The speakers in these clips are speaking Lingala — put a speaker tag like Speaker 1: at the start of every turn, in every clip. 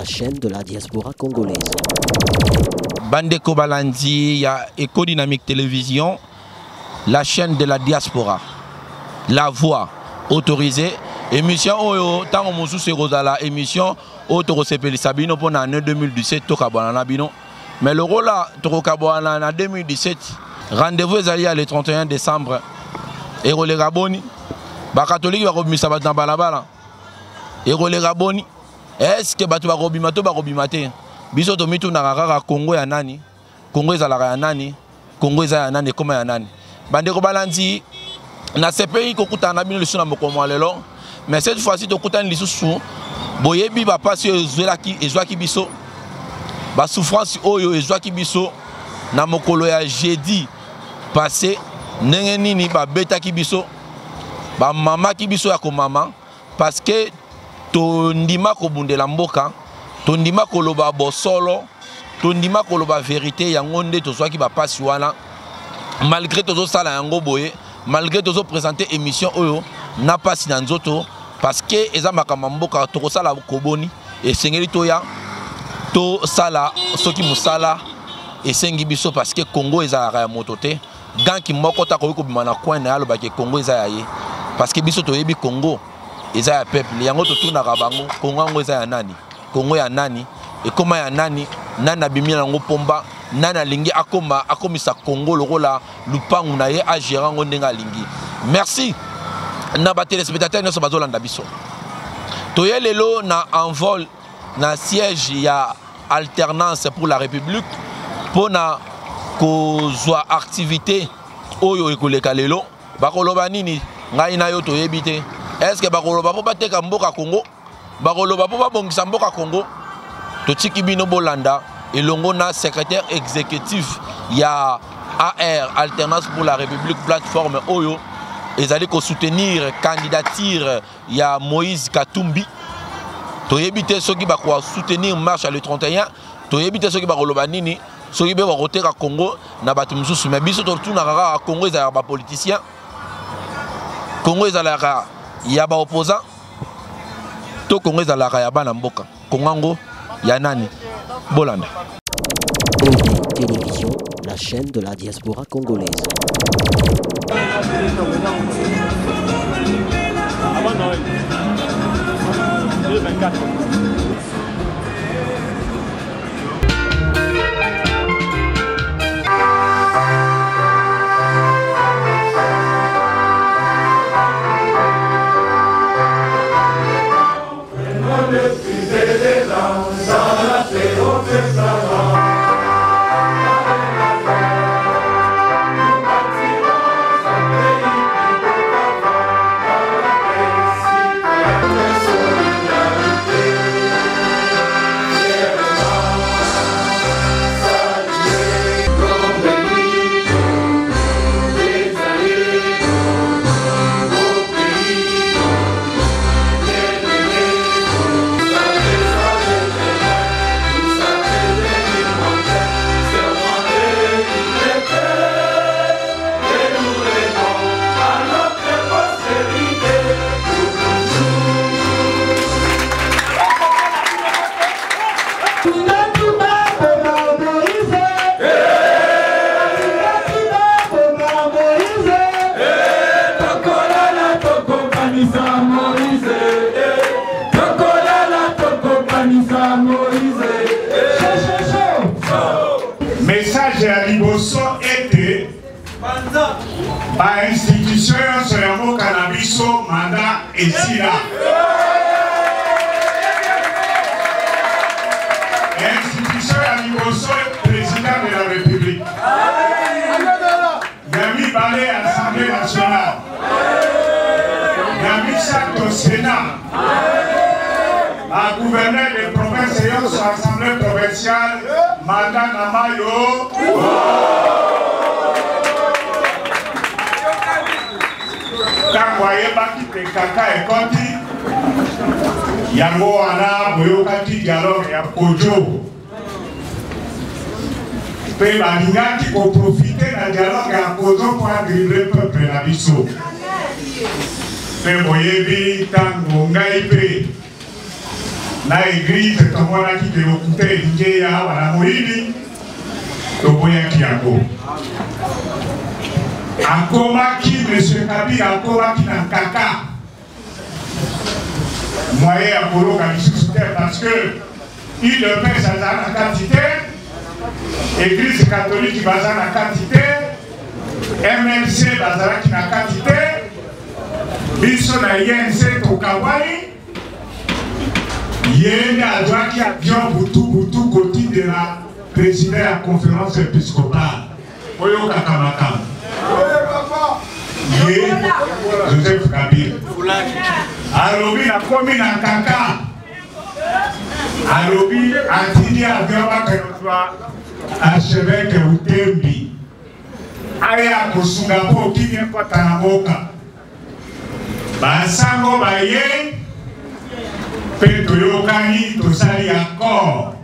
Speaker 1: la chaîne de la diaspora congolaise.
Speaker 2: Bandeko Balandi, il y a Eco Dynamique Télévision, la chaîne de la diaspora, la voix autorisée. Émission Oyo, tant que Moussou c'est Rosala, émission Otoro Sepeli Sabino pour l'année 2017, Tokabana Bino. Mais le rôle là, Tokabana en 2017, rendez-vous est allé le 31 décembre. Et les Gaboni, les catholiques vont remettre ça dans Balabala. Et les Gaboni, est-ce que Batu va remettre biso to mitu na kaka Congo ya nani? Congo ezalaka ya nani? Congo ezala ya nani koma ya nani? Bandeko Balandi na CPI kokutana bino lisu na mokomo lelo, mais cette fois-ci tokutana lisusu boyebi ba pasi ezwaki biso ba souffrance oyo ezwaki biso na mokolo ya jeudi passé ndenge nini ba betaki biso ba mama ki biso ya ko mama parce que to ndima ko bundela mboka. Tondima koloba bosolo, tondima koloba vérité yango nde tozwaki ba pasi wana malgré tozo sala yango boye, malgré tozo présenter émission oyo na pasi na nzoto parce que eza makamba mboka to sala koboni et sengeli toya to sala soki musala et sengi biso parce que Congo eza ya moto te ganki moko ta ko bima na coin na yaloba ke Congo eza ya ye parce que biso to yebi Congo eza ya peuple yango to tuna ka bango Congo ngo eza ya nani? Congo ya nani et comment ya nani nana bimia nango pomba nana lingi akomisa Congo lokola lupangu na ye a gérer ngo ndenga lingi. Merci na ba téléspectateurs nyonso bazolanda biso toye lelo na envol na siège ya alternance pour la République pona kozwa activité oyo ekoleka lelo bakoloba nini ngai na yo toyebi te. Est-ce que bakoloba po bateka mboka Congo bakoloba po babongisa mboka Congo totiki bino bolanda elongo na secrétaire exécutif ya AR Alternance pour la République plateforme oyo ezali ko soutenir candidature ya Moïse Katumbi toyebi te soki bakwa soutenir marche le 31 toyebi te soki bakoloba nini soki be bakoteka Congo na bato mususu mais biso totuna kaka Congo ezala ba politicien Congo ezala ya ba opposant to Congo ezalaka ya bana mboka Kongango ya nani bolanda.
Speaker 1: OD Télévision, la chaîne de la diaspora congolaise.
Speaker 3: Avant Noël 2024.
Speaker 4: Message à Liboso était par institution sur le cannabis mandat et sila. Institution à Liboso président de la République. Yami Balé Assemblée nationale. Yami Sato Sénat. À gouverneur des provinces et aux assemblées provinciales, mandat Namayo. Tangoye Baki Pekaka et Koti, Yango Ana, Boyokati Dialogue et Apojo. Pe Balingaki pour profiter d'un dialogue et Apojo pour agriver le peuple à Bissau. Pe Boyebi Tango Ngaipe. na église tomonaki ke lokuta elingi ya awa na moyibi toboyaki yango akomaki monsieur Kabila akomaki na kaka moyen ya koloka lisusu te parce que il le pèse aza na kati te église catholique baza na kati te MLC bazalaki na kati te biso na INC tokawai yende azwaki avion butu koti de la président ya conférence épiscopale oyokaka makambo ye Joseph Kabila alobi nakomi na kaka alobi atindi avion bakenozwa archevêque Utembi aya kosunga mpo okimi ekota na mboka basango baye mpe toyokani tosali accord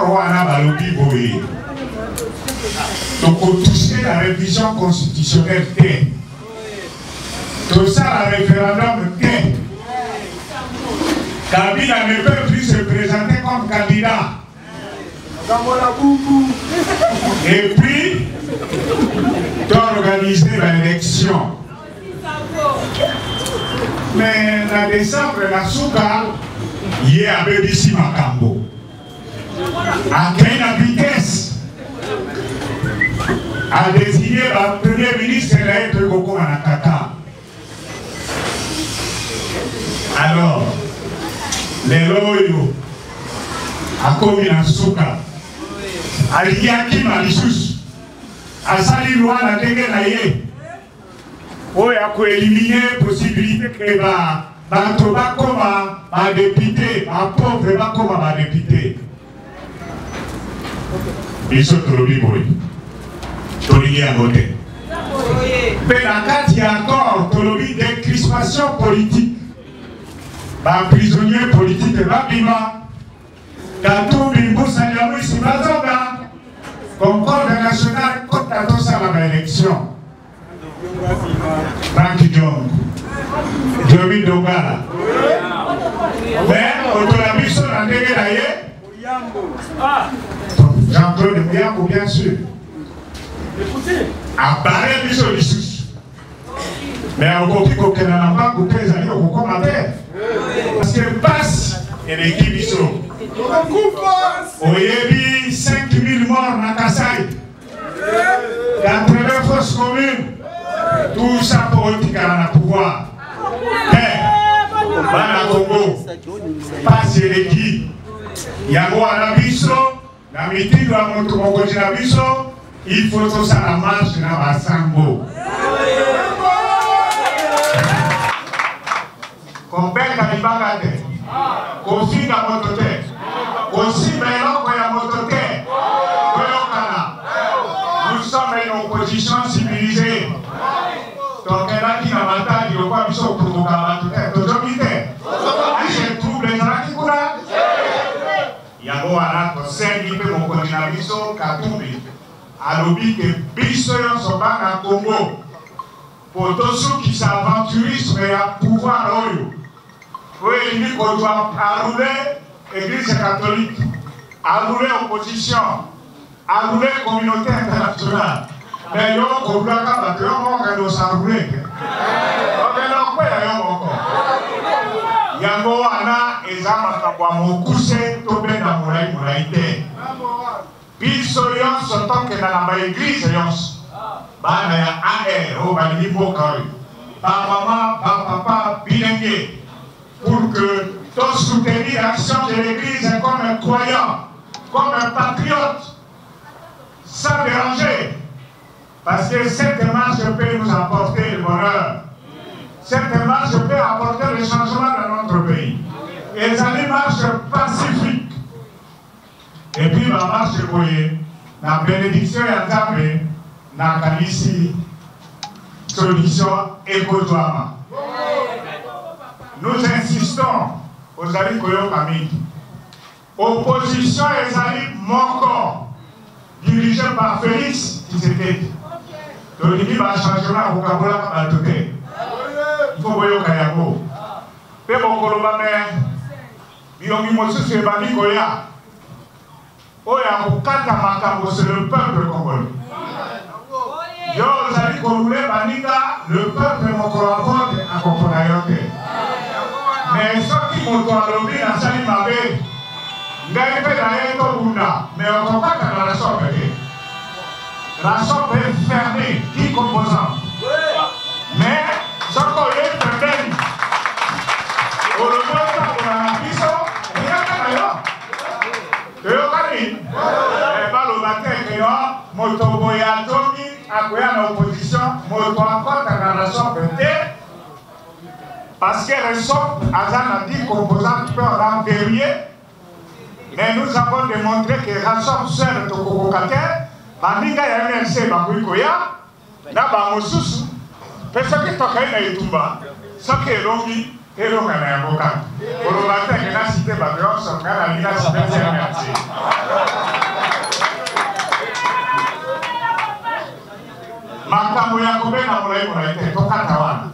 Speaker 4: wana balobi boye tokotouche la révision constitutionnelle te tosala référendum te Kabila ne peut plus se présenter comme candidat. Et puis, d'organiser l'élection. Mais en décembre, la Souka, il y a Bébissi Makambo. À quelle vitesse a désigné le premier ministre de Koko Manakata. Alors, les loyaux, à commis en Souka, aliaki malisusu asali loi na ndenge na ye oyo akoelimine possibilité ke bato bakoma badepute bapauvre bakoma badepute biso tolobi boye tolingi yango te mpe na kati ya accord tolobi décrispation politique baprisonnier politique babima Katumbi Mbusani ya mwisi bazonga Concorde nationale contre la tosala la élection Frank Jong Jomi Dongala mais autolabiso na ndenge na ye Jean-Claude Muyambo bien sûr appareil biso lisusu mais okoki kokenda na mbangu mpe ezali okokoma te parce que passe eleki biso Oyebi 5000 morts na Kasai, 80 fausses communes, tout ça pour le pouvoir. Mais, Bana Congo, passe l'équipe, Yago Anabiso, la meeting de la Montomogoji Nabiso, il faut tout ça la marche dans la Sambo. Combien d'animaux Kofi na motote aussi meloko ya motote koyokana nous sommes une opposition civilisée tokelaki na matadi lokwa biso kotoka bato te tozoki te ise trouble ezalaki kuna yango wana tosengi mpe mokonzi na biso Katumbi alobi ke biso nyonso bana Congo po tosukisa aventurisme ya pouvoir oyo oui, il doit arrouler l'Église catholique, arrouler l'opposition, arrouler la communauté internationale. Mais il y a un problème qui est arrouler. Il y a un Mokuse tobe na moraite. Biso yonso toke na la église yonso. Bana ya AR o bali boka. Ba mama, ba papa bilenge. Pour que tous soutenir l'action de l'Église comme un croyant, comme un patriote, sans déranger. Parce que cette démarche peut nous apporter le bonheur. Cette démarche peut apporter le changement dans notre pays. Et c'est une marche pacifique. Et puis la marche voyez, la bénédiction et la na kalisi solution éco-douama. Nous insistons aux alliés Koyo-Kamid. Opposition et alliés Moko, dirigé par Félix Tshisekedi. Donc il y a un changement au Kabola. Il faut Koyo Kayabo. Pe Bokoloma Biyomi mosusu ebandi koya. Oya kokata makambo c'est le peuple congolais. Yo ozali korouler baninga le peuple mokoravode akopona yo te. Mais soki moto alobi nasali mabe ngai mpe na ye tobunda mais okokata na la sorte te. La sorte est fermée, qui composant. Mais soko ye pembeni olomoto kuna biso eyaka na yo. Teyokani baloba te ke yo moto boye atomi akoya na opposition moto akotaka na sorte te parce que les sortes azana dit composante peut en verrouiller. Mais nous avons démontré que Rassop seul tokokokate bandinga ya MLC bakuikoya na bamosusu pesa ke tokai na itumba soki elongi elonga na yaboka oloba te ke na cité bato sokala lina cité MLC makambo ya kobena molai te tokata wana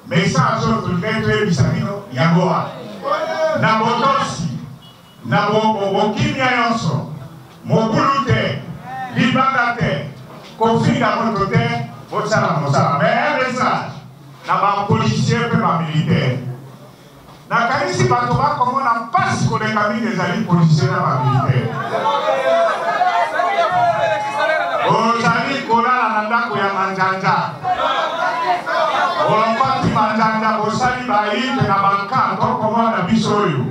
Speaker 4: message oyo toyebisa bino yango wana na botosi na bokimia nyonso mobulu te libanga te kofinga moto te bosala mosala mais message na bapolisier mpe bamilitaire nakanisi bato bakomona mpasi koleka mingi ezali polisier na bamilitaire ozali kolala na ndako ya manjanja olopati manjanja bosali bayipe na banka tokomona biso oyo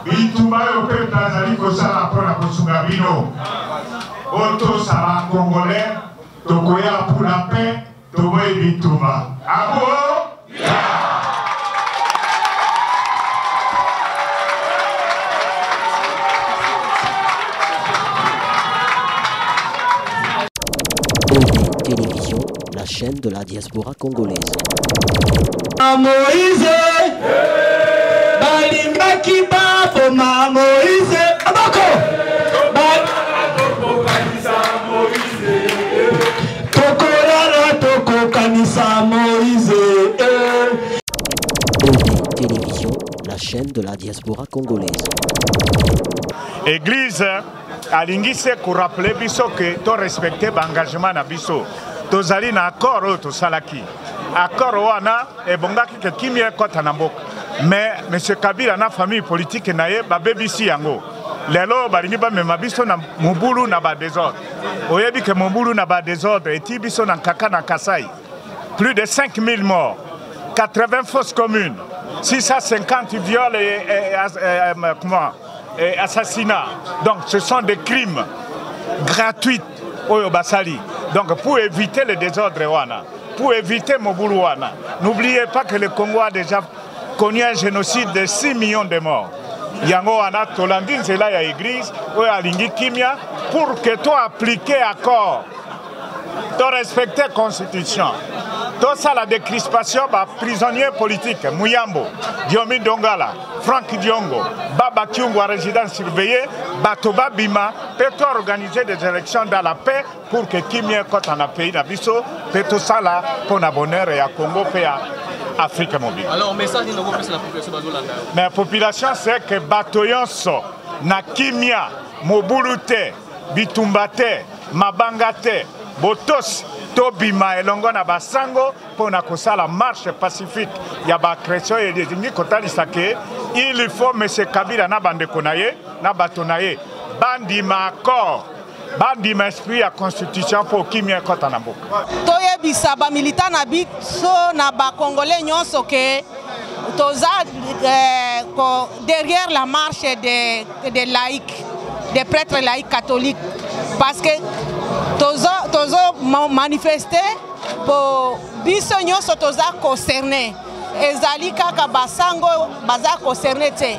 Speaker 4: bitumba oyo mpe tazali kosala mpona kosunga bino otosa bakongolais tokoya mpuna mpe toboyi bitumba abo
Speaker 1: Télévision, la chaîne de la diaspora congolaise.
Speaker 3: Moïse, Balimbaki Bafoma Moïse, Abako, Tokorara Toko Kanisa Moïse.
Speaker 1: Télévision, la chaîne de la diaspora congolaise.
Speaker 4: Église alingi se ko rappeler biso que to respecter l'engagement na biso tozali na accord oyo tosalaki accord wana ebongaki ke kimia kota na mboka mais monsieur Kabila na famille politique na ye babebisi yango lelo balingi bamema biso na mobulu na ba désordre oyebi ke mobulu na ba désordre eti biso na Kaka na Kasai plus de 5000 morts 80 fausses communes 650 viols et assassinats. Donc ce sont des crimes gratuits au Basali. Donc pour éviter le désordre wana, pour éviter Mobulu wana, n'oubliez pas que le Congo a déjà connu un génocide de 6 millions de morts. Yango wana tolandine c'est là ya église ou alingi kimia pour que toi appliquer accord, toi respecter la constitution. Tout ça, la décrispation, prisonniers politiques, Mouyambo, Diomi Dongala, Franck Diongo, Baba Kyungo, résidence surveillée, Batoba Bima, peut organiser des élections dans la paix pour que Kimien, quand on a pays d'Abisso, peut tout ça là, pour la bonheur et à Congo, et à Afrique mobile. Alors, message de la population, mais la population, c'est que Batoyonso, na Kimia, Mobulute, Bitumbate, Mabangate, Botos, Tobima elongo na basango pour na kosala marche pacifique ya ba chrétien et des ingi kotali sake il faut monsieur Kabila na bande konaye na batonaye bandi ma accord bandi ma esprit ya constitution pour kimia kota na mboka
Speaker 5: toyebisa ba militant na biso na ba congolais nyonso ke toza derrière la marche des laïcs des prêtres laïcs catholiques parce que tozo manifester pour biso nyonso toza concerné ezali kaka basango baza concerné te.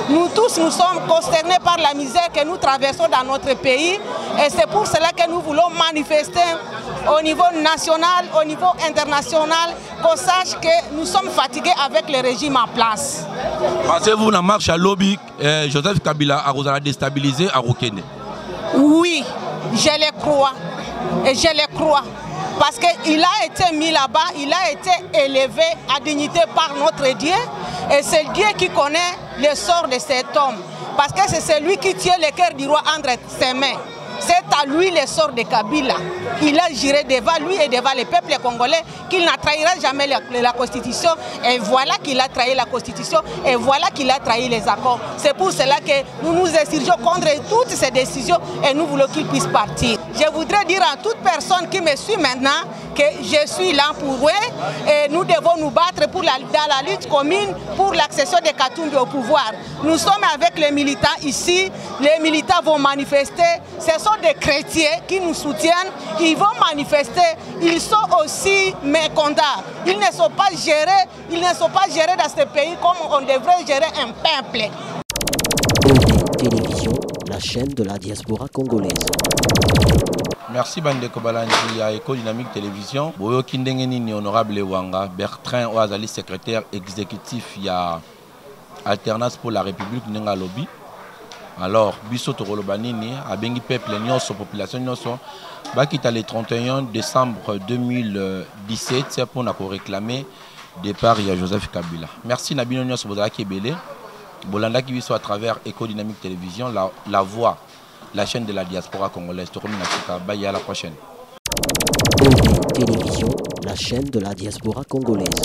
Speaker 5: Nous tous nous sommes concernés par la misère que nous traversons dans notre pays et c'est pour cela que nous voulons manifester au niveau national, au niveau international, qu'on sache que nous sommes fatigués avec le régime en place.
Speaker 2: Pensez-vous la marche à lobby Joseph Kabila a déstabilisé à Rokene?
Speaker 5: Oui, je le crois. Et je le crois. Parce qu'il a été mis là-bas, il a été élevé à dignité par notre Dieu. Et c'est Dieu qui connaît le sort de cet homme. Parce que c'est celui qui tient le cœur du roi entre ses mains. C'est à lui le sort de Kabila. Il a juré devant lui et devant le peuple congolais qu'il ne trahira jamais la Constitution. Et voilà qu'il a trahi la Constitution et voilà qu'il a trahi les accords. C'est pour cela que nous nous insurgeons contre toutes ces décisions et nous voulons qu'il puisse partir. Je voudrais dire à toute personne qui me suit maintenant que je suis là pour eux et nous devons nous battre dans la lutte commune pour l'accession de Katumbi au pouvoir. Nous sommes avec les militants ici. Les militants vont manifester. Ce sont des chrétiens qui nous soutiennent. Ils vont manifester. Ils sont aussi mécontents. Ils ne sont pas gérés dans ce pays comme on devrait gérer un peuple.
Speaker 1: Télévision, la chaîne de la diaspora congolaise.
Speaker 2: Merci Bandeko Balanji à Éco Dynamique Télévision. Boyo Kindengeni honorable Wanga Bertrand Oazali secrétaire exécutif ya Alternance pour la République Nenga Lobby. Alors biso Torolobanini a bengi peuple nyonso population nyonso bakita le 31 décembre 2017 c'est pour na réclamer départ ya Joseph Kabila. Merci Nabino nyonso bozala kebele. Bolanda qui biso à travers Éco Dynamique Télévision la voix, la chaîne de la diaspora congolaise. Bye, à la prochaine.
Speaker 1: Télévision, la chaîne de la diaspora congolaise.